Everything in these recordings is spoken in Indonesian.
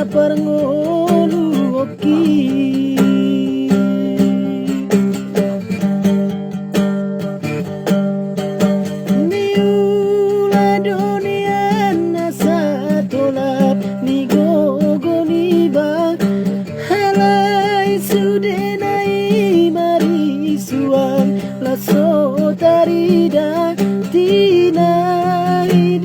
parngoluanki. Niula donian asa tolap ni gogo ni bang halai sude nai mari suang laso tarida tina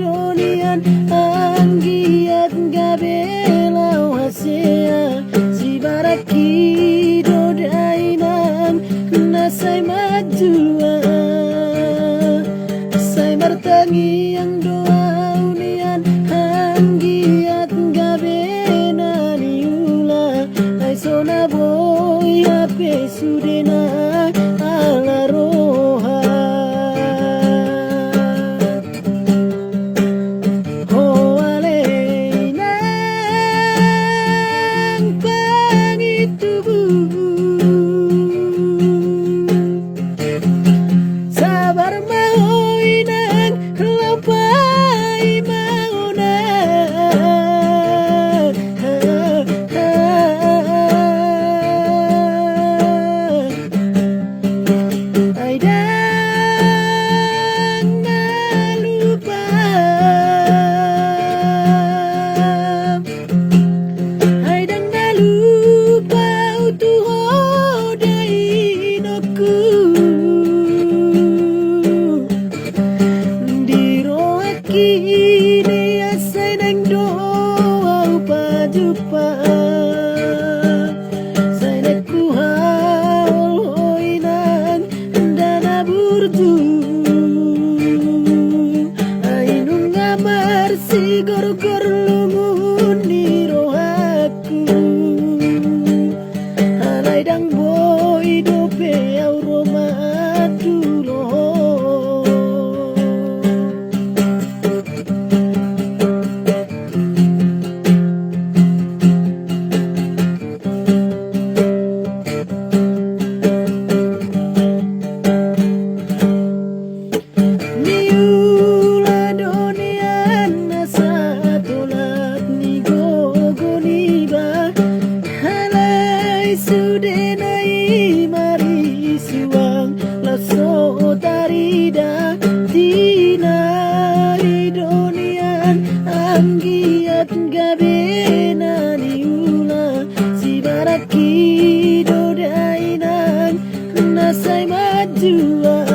donian anggiat gabelau hasea si baraki dodainan nasai majua sai martangi yang doa unian anggiat gabena niula ai sona boy Hape sudena ala roha. Gor-gor lungun di rohakku halai dang boy dope auroma dulo. Sude nai mari suang laso tarida tina donian anggiat gabena niula si baraki dodainan nasai majua